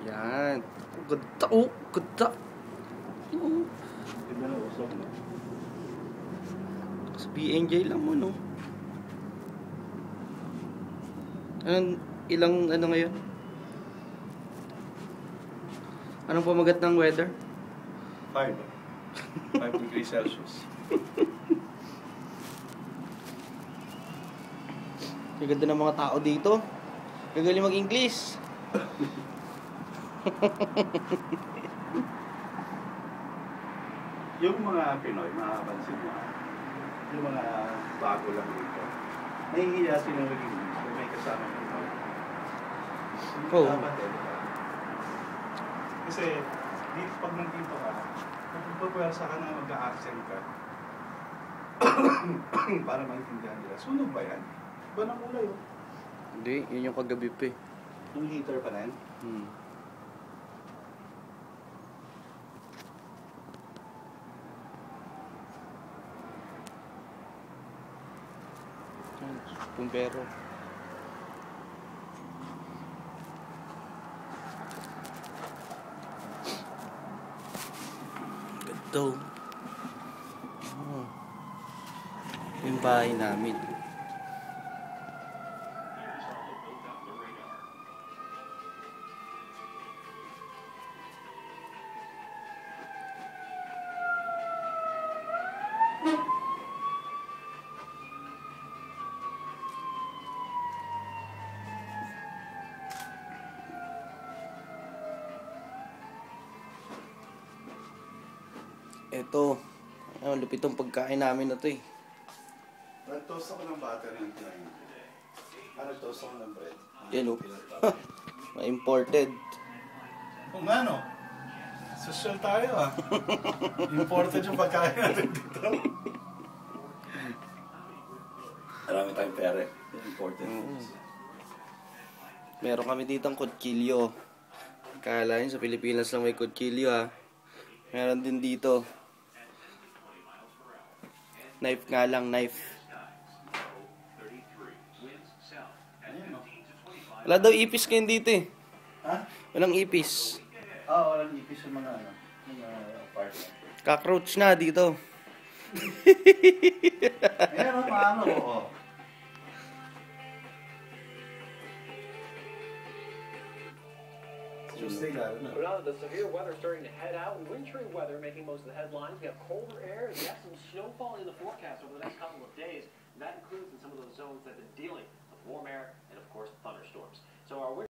Yan. Ganda. Oh, ganda. Oh. Ganda na usok, no? Sa BNJ lang mo, no? Ilang ano ngayon? Anong pamagat ng weather? 5. 5 degrees Celsius. Ang ganda ng mga tao dito. Gagaling mag-English. Yung mga Pinoy, makapansin mo, yung mga bago lang dito, nahihiya sila mag-English kung may kasama Pinoy. Oo. Dapat diba? Kasi, dito, pag nandito ka, pagpapwersa ka na mag-a-accent ka, para maintindihan nila, sunog ba yan? Ba ng ulay, oh? Hindi, yun yung kagabi pa eh. Yung heater pa rin? Pumpero. Ganda. Oh. Yung bahay namin. Ito, lupit tong pagkain namin na to eh. Nag-toast ako ng butter ng time. Nag-toast ako ng bread. Yan o. Imported. Kung ano, social tayo ah. Imported yung pagkain natin dito. Marami tayong pere. Imported. Meron kami dito ang kutsilyo. Kala nyo sa Pilipinas lang may kutsilyo ha. Meron din dito. Knife nga lang, knife. Wala daw ipis ngayon dito eh. Ha? Walang ipis. Walang ipis yung mga ano, mga apartment. Cockroach na dito. Meron maano, oo. Tuesday lalo na. Well, the severe weather starting to head out. Wintry weather making most of the headlines. We have colder air. We have some snowfall in the forecast over the next couple of days. And that includes in some of those zones that have been dealing with warm air and, of course, thunderstorms. So our